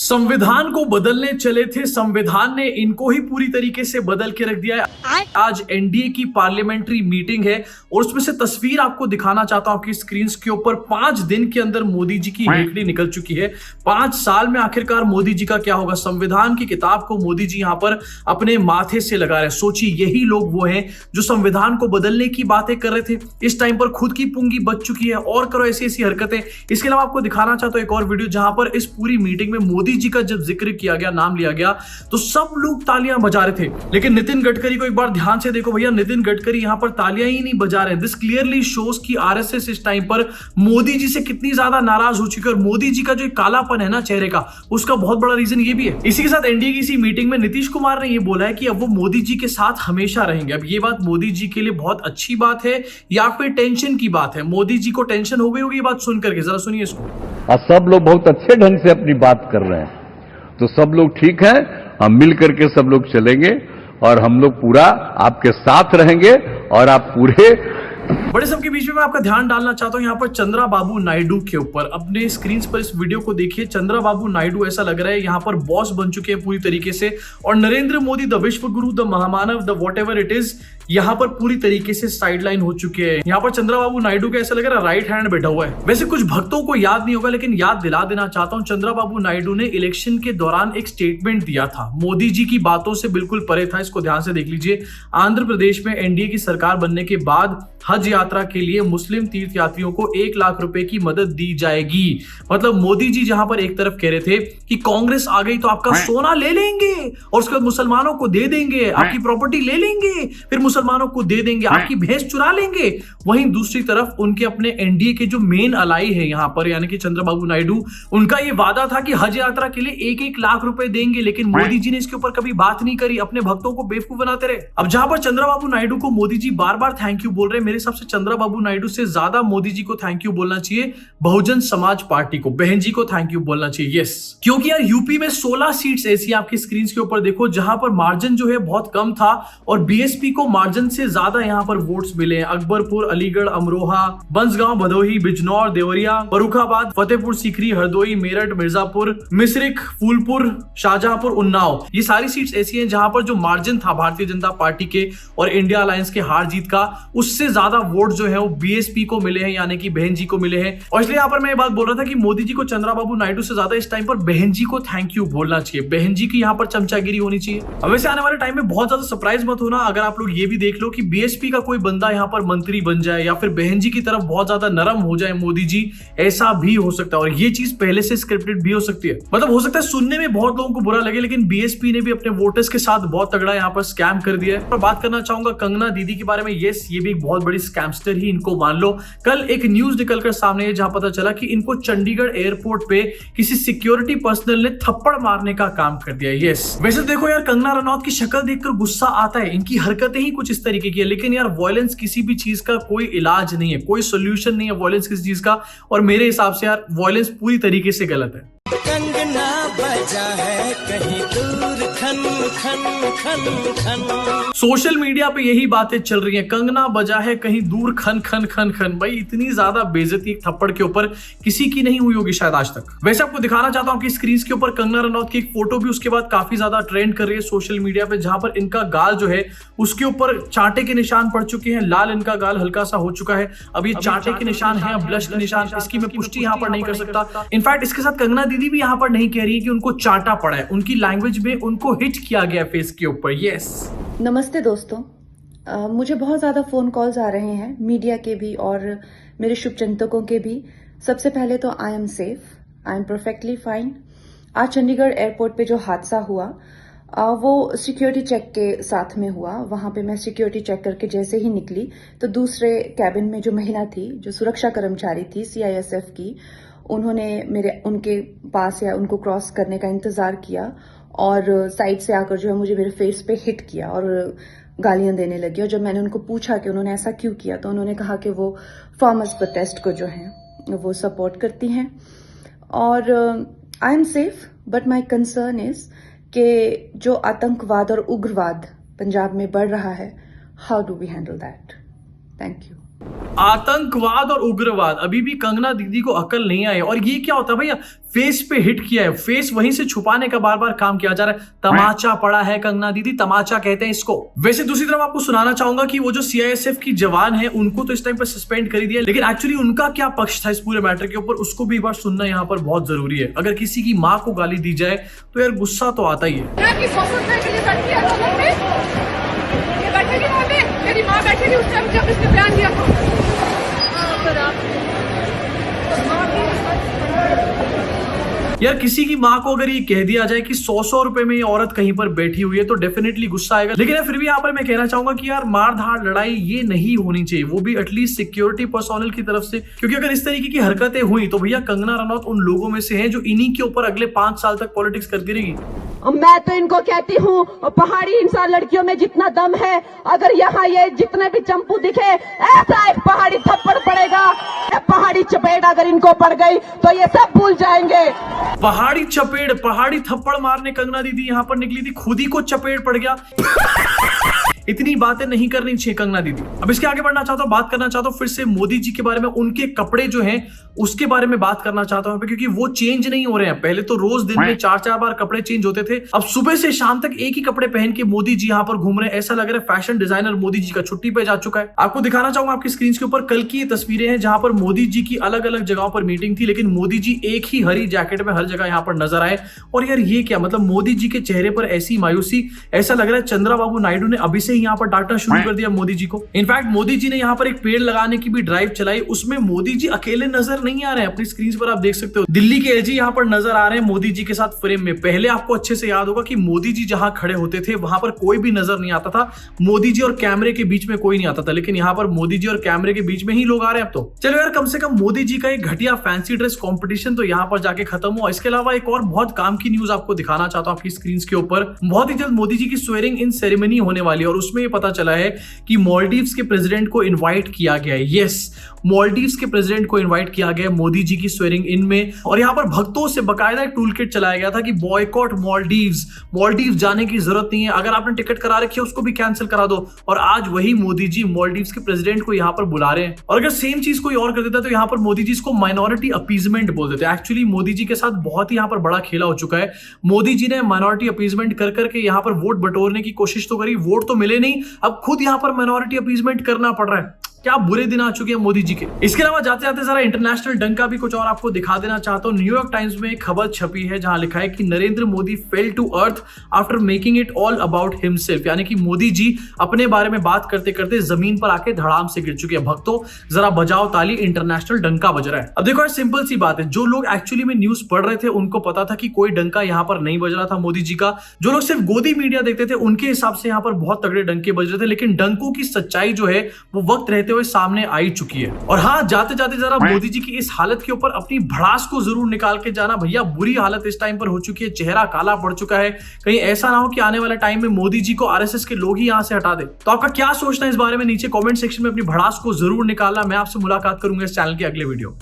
संविधान को बदलने चले थे, संविधान ने इनको ही पूरी तरीके से बदल के रख दिया है। आज एनडीए की पार्लियामेंट्री मीटिंग है और उसमें से तस्वीर आपको दिखाना चाहता हूं कि स्क्रीन के ऊपर 5 दिन के अंदर मोदी जी की हेकड़ी निकल चुकी है। 5 साल में आखिरकार मोदी जी का क्या होगा। संविधान की किताब को मोदी जी यहां पर अपने माथे से लगा रहे हैं। सोचिए, यही लोग वो हैं जो संविधान को बदलने की बातें कर रहे थे, इस टाइम पर खुद की पुंगी बच चुकी है और करो ऐसी ऐसी हरकतें। इसके अलावा आपको दिखाना चाहता हूं एक और वीडियो जहां पर इस पूरी मीटिंग में मोदी जी का जब जिक्र किया गया, नाम लिया गया, तो सब लोग तालियां बजा रहे थे। लेकिन नितिन गडकरी को एक बार ध्यान से देखो भैया, नितिन गडकरी यहां पर तालियां ही नहीं बजा रहे हैं। दिस क्लियरली शोज कि आरएसएस इस टाइम पर मोदी जी से कितनी ज्यादा नाराज हो चुकी है और मोदी जी का जो कालापन है ना चेहरे का, उसका बहुत बड़ा रीजन ये भी है। इसी के साथ एनडीए की इसी मीटिंग में नीतीश कुमार ने ये बोला है कि अब वो मोदी जी के साथ हमेशा रहेंगे। अब ये बात मोदी जी के लिए बहुत अच्छी बात है या फिर टेंशन की बात है? मोदी जी को टेंशन हो गई होगी ये बात सुनकर के, जरा सुनिए इसको। सब लोग बहुत अच्छे ढंग से अपनी बात कर रहे हैं, तो सब लोग ठीक है, हम मिल करके सब लोग चलेंगे और हम लोग पूरा आपके साथ रहेंगे और आप पूरे बड़े सबके बीच में मैं आपका ध्यान डालना चाहता हूं यहाँ पर चंद्रा बाबू नायडू के ऊपर। अपने स्क्रीन पर इस वीडियो को देखिए। चंद्रा बाबू नायडू ऐसा लग रहा है यहाँ पर बॉस बन चुके हैं पूरी तरीके से, और नरेंद्र मोदी द विश्व गुरु, द महामानव, the what ever it is, यहाँ पर पूरी तरीके से साइडलाइन हो चुके हैं। यहाँ पर चंद्रा बाबू नायडू का ऐसा लग रहा है राइट हैंड बैठा हुआ है। वैसे कुछ भक्तों को याद नहीं होगा, लेकिन याद दिला देना चाहता हूँ, चंद्रा बाबू नायडू ने इलेक्शन के दौरान एक स्टेटमेंट दिया था, मोदी जी की बातों से बिल्कुल परे था। इसको ध्यान से देख लीजिए। आंध्र प्रदेश में एनडीए की सरकार बनने के बाद हज यात्रा के लिए मुस्लिम तीर्थयात्रियों को 1 लाख रुपए की मदद दी जाएगी। मतलब मोदी जी जहां पर एक तरफ कह रहे थे कि कांग्रेस आ गई तो आपका सोना ले लेंगे और उसके बाद मुसलमानों को दे देंगे, आपकी प्रॉपर्टी ले लेंगे, फिर मुसलमानों को दे देंगे, आपकी भैंस चुरा लेंगे। वहीं दूसरी तरफ उनके अपने एनडीए के जो मेन अलाई है यहाँ पर, यानी कि चंद्रबाबू नायडू, उनका ये वादा था कि हज यात्रा के लिए 1-1 लाख रुपए देंगे। लेकिन मोदी जी ने इसके ऊपर कभी बात नहीं करी, अपने भक्तों को बेवकूफ बनाते रहे। अब जहां पर चंद्रबाबू नायडू को मोदी जी बार बार थैंक यू बोल रहे हैं, मेरे हिसाब से चंद्रबाबू नायडू से ज्यादा मोदी जी को थैंक यू बोलना चाहिए बहुजन समाज पार्टी को, बहन जी को थैंक यू बोलना चाहिए। यस, क्योंकि यार यूपी में 16 सीट्स ऐसी आपकी स्क्रीन के ऊपर देखो जहां पर मार्जिन जो है बहुत कम था और बीएसपी को मार्जिन से ज्यादा यहां पर वोट्स मिले हैं। अकबरपुर, अलीगढ़, अमरोहा, बंसगांव, भदोही, बिजनौर, देवरिया, फर्रुखाबाद, फतेहपुर सीकरी, हरदोई, मेरठ, मिर्जापुर, मिश्रिख, फूलपुर, शाहजहांपुर, उन्नाव, ये सारी सीट्स ऐसी हैं जहां पर जो मार्जिन था भारतीय जनता पार्टी के और इंडिया अलायंस के हार जीत का, उससे ज्यादा वोट जो है वो बीएसपी को मिले हैं, यानी कि बहन जी को मिले हैं। और इसलिए यहाँ पर मैं ये बात बोल रहा था कि मोदी जी को चंद्रबाबू नायडू से ज्यादा इस टाइम पर बहन जी को थैंक यू बोलना चाहिए, बहन जी की यहाँ पर चमचागिरी होनी चाहिए। अब वैसे आने वाले टाइम में बहुत ज्यादा सरप्राइज मत होना अगर आप लोग ये भी देख लो कि बीएसपी का कोई बंदा यहाँ पर मंत्री बन जाए या फिर बहन जी की तरफ बहुत ज्यादा नरम हो जाए मोदी जी, ऐसा भी हो सकता है। और ये चीज पहले से स्क्रिप्टेड भी हो सकती है। मतलब हो सकता है सुनने में बहुत लोगों को बुरा लगे, लेकिन बीएसपी ने भी अपने वोटर्स के साथ बहुत तगड़ा यहाँ पर स्कैम कर दिया है। और बात करना चाहूंगा कंगना दीदी के बारे में। यस, ये भी एक बहुत बड़ी स्कैमस्टर ही इनको मान लो। कल एक न्यूज निकलकर सामने है जहां पता चला कि इनको चंडीगढ़ एयरपोर्ट पे किसी सिक्योरिटी पर्सनल ने थप्पड़ मारने का काम कर दिया। यस, वैसे देखो यार, कंगना रनौत की शक्ल देखकर गुस्सा आता है, इनकी हरकतें ही कुछ इस तरीके की है। लेकिन यार वायलेंस किसी भी चीज का कोई इलाज नहीं है, कोई सोल्यूशन नहीं है वायलेंस किसी चीज का। और मेरे हिसाब से यार वायलेंस पूरी तरीके से गलत है। कंगना बजा है कहीं दूर, खन खन खन खन। सोशल मीडिया पे यही बातें चल रही हैं, कंगना बजा है कहीं दूर, खन खन खन खन। भाई इतनी ज्यादा बेइज्जती एक थप्पड़ के ऊपर किसी की नहीं हुई होगी शायद आज तक। वैसे आपको दिखाना चाहता हूं कि स्क्रीन के ऊपर कंगना रनौत की एक फोटो भी उसके बाद काफी ज्यादा ट्रेंड कर रही है सोशल मीडिया पे, जहां पर इनका गाल जो है उसके ऊपर चांटे के निशान पड़ चुके हैं। लाल इनका गाल हल्का सा हो चुका है। अब ये चांटे के निशान है, ब्लश के निशान, इसकी मैं पुष्टि यहाँ पर नहीं कर सकता। इनफैक्ट इसके साथ कंगना दीदी भी यहाँ पर नहीं कह रही है कि उनको चांटा पड़ा है, उनकी लैंग्वेज में उनको हिट किया गया फेस के ऊपर। यस, नमस्ते दोस्तों, मुझे बहुत ज़्यादा फ़ोन कॉल्स आ रहे हैं, मीडिया के भी और मेरे शुभचिंतकों के भी। सबसे पहले तो I am safe, I am perfectly fine. आज चंडीगढ़ एयरपोर्ट पे जो हादसा हुआ वो सिक्योरिटी चेक के साथ में हुआ। वहाँ पे मैं सिक्योरिटी चेक करके जैसे ही निकली तो दूसरे कैबिन में जो महिला थी, जो सुरक्षा कर्मचारी थी सीआईएसएफ की, उन्होंने उनके पास या उनको क्रॉस करने का इंतज़ार किया और साइड से आकर जो है मुझे मेरे फेस पे हिट किया और गालियां देने लगी। और जब मैंने उनको पूछा कि उन्होंने ऐसा क्यों किया, तो उन्होंने कहा कि वो फार्मर्स प्रोटेस्ट को जो है वो सपोर्ट करती हैं। और I am safe, but my concern is कि जो आतंकवाद और उग्रवाद पंजाब में बढ़ रहा है, how do we handle that? Thank you. आतंकवाद और उग्रवाद, अभी भी कंगना दीदी को अकल नहीं आई। और ये क्या होता है भैया, फेस पे हिट किया है, फेस वहीं से छुपाने का बार बार काम किया जा रहा है। तमाचा पड़ा है कंगना दीदी, तमाचा कहते हैं इसको। वैसे दूसरी तरफ आपको सुनाना चाहूंगा कि वो जो सीआईएसएफ की जवान है उनको तो इस टाइम पर सस्पेंड कर दिया, लेकिन एक्चुअली उनका क्या पक्ष था इस पूरे मैटर के ऊपर, उसको भी एक बार सुनना यहाँ पर बहुत जरूरी है। अगर किसी की माँ को गाली दी जाए तो यार गुस्सा तो आता ही है। मेरी माँ बैठी उस टाइम जब इसने बयान दिया था। यार किसी की माँ को अगर ये कह दिया जाए कि 100 रुपए में ये औरत कहीं पर बैठी हुई है तो डेफिनेटली गुस्सा आएगा। लेकिन फिर भी यहाँ पर मैं कहना चाहूंगा कि यार मार धाड़ लड़ाई ये नहीं होनी चाहिए, वो भी एटलीस्ट सिक्योरिटी पर्सोनल की तरफ से, क्योंकि अगर इस तरीके की हरकतें हुई तो भैया कंगना रनौत उन लोगों में से है जो इन्हीं के ऊपर अगले 5 साल तक पॉलिटिक्स करती रहेगी। मैं तो इनको कहती हूँ, पहाड़ी इंसान लड़कियों में जितना दम है, अगर यहाँ ये जितने भी चंपू दिखे, ऐसा एक पहाड़ी थप्पड़ पड़ेगा, पहाड़ी चपेट अगर इनको पड़ गई तो ये सब भूल जाएंगे। पहाड़ी चपेट, पहाड़ी थप्पड़ मारने कंगना दीदी यहाँ पर निकली थी, खुद ही को चपेट पड़ गया। इतनी बातें नहीं करनी चाहिए कंगना दीदी। अब इसके आगे बढ़ना चाहता हूँ, बात करना चाहता हूँ फिर से मोदी जी के बारे में, उनके कपड़े जो हैं उसके बारे में बात करना चाहता हूँ, क्योंकि वो चेंज नहीं हो रहे हैं। पहले तो रोज दिन में 4-4 बार कपड़े चेंज होते थे, अब सुबह से शाम तक एक ही कपड़े पहन के मोदी जी यहाँ पर घूम रहे हैं। ऐसा लग रहा है फैशन डिजाइनर मोदी जी का छुट्टी पे जा चुका है। आपको दिखाना चाहूंगा, आपकी स्क्रीन के ऊपर कल की ये तस्वीरें हैं जहां पर मोदी जी की अलग अलग जगहों पर मीटिंग थी, लेकिन मोदी जी एक ही हरी जैकेट में हर जगह यहाँ पर नजर आए। और यार ये क्या मतलब, मोदी जी के चेहरे पर ऐसी मायूसी, ऐसा लग रहा है चंद्रा बाबू नायडू ने अभी से ही यहाँ पर डांटना शुरू कर दिया मोदी जी को। इनफैक्ट मोदी जी ने यहाँ पर एक पेड़ लगाने की भी ड्राइव चलाई, उसमें मोदी जी अकेले नजर नहीं आ रहे हैं। अपनी स्क्रीन पर आप देख सकते हो दिल्ली के एजी यहाँ पर नजर आ रहे हैं मोदी जी के साथ फ्रेम में। पहले आपको अच्छे से याद होगा कि मोदी जी जहां खड़े होते थे वहां पर कोई भी नजर नहीं आता था, मोदी जी और कैमरे के बीच में कोई नहीं आता था, लेकिन यहाँ पर मोदी जी और कैमरे के बीच में ही लोग आ रहे हैं अब तो। चलो यार, कम से कम मोदी जी का एक घटिया फैंसी ड्रेस कंपटीशन तो यहाँ पर जाके खत्म हुआ। इसके अलावा एक और बहुत काम की न्यूज आपको दिखाना चाहता हूँ आपकी स्क्रीन के ऊपर। बहुत ही जल्द मोदी जी की स्वेरिंग इन सेरेमनी होने वाली है और उसमें ये पता चला है कि मालदीव्स के प्रेसिडेंट को इनवाइट किया गया है। यस, मालदीव्स के प्रेसिडेंट को इनवाइट किया गया मोदी जी की स्वेरिंग इन में। और यहाँ पर भक्तों से बकायदा एक टूल किट चलाया गया था कि बॉयकॉट मालदीव्स, मालदीव्स जाने की जरूरत नहीं है, अगर आपने टिकट करा रखी है उसको भी कैंसिल करा दो। और आज वही मोदी जी मालदीव्स के प्रेसिडेंट को यहाँ पर बुला रहे हैं। और अगर सेम चीज कोई और कर देता तो यहाँ पर मोदी जी इसको माइनॉरिटी अपीजमेंट बोल देते हैं। एक्चुअली मोदी जी के साथ बहुत ही यहाँ पर बड़ा खेला हो चुका है। मोदी जी ने माइनॉरिटी अपीजमेंट कर करके यहाँ पर वोट बटोरने की कोशिश तो करी, वोट तो मिले नहीं, अब खुद यहाँ पर माइनॉरिटी अपीजमेंट करना पड़ रहा है। क्या बुरे दिन आ चुके हैं मोदी जी के। इसके अलावा जाते जाते जरा इंटरनेशनल डंका भी कुछ और आपको दिखा देना चाहता हूं। न्यूयॉर्क टाइम्स में एक खबर छपी है जहां लिखा है कि Narendra Modi fail to earth after making it all about himself, यानी कि मोदी जी अपने बारे में बात करते करते जमीन पर आके धड़ाम से गिर चुके हैं। भक्तों जरा बजाओ ताली, इंटरनेशनल डंका बज रहा है। अब देखो यार, सिंपल सी बात है, जो लोग एक्चुअली में न्यूज पढ़ रहे थे उनको पता था कि कोई डंका यहाँ पर नहीं बज रहा था मोदी जी का। जो लोग सिर्फ गोदी मीडिया देखते थे उनके हिसाब से यहाँ पर बहुत तगड़े डंके बज रहे थे, लेकिन डंकों की सच्चाई जो है वो वक्त रहते हुए सामने आई चुकी है। और हाँ, जाते जाते जरा मोदी जी की इस हालत के ऊपर अपनी भड़ास को जरूर निकाल के जाना। भैया बुरी हालत इस टाइम पर हो चुकी है, चेहरा काला पड़ चुका है। कहीं ऐसा ना हो कि आने वाले टाइम में मोदी जी को आरएसएस के लोग ही यहां से हटा दे। तो आपका क्या सोचना है इस बारे में नीचे कमेंट सेक्शन में अपनी भड़ास को जरूर निकालना। मैं आपसे मुलाकात करूंगा इस चैनल के अगले वीडियो।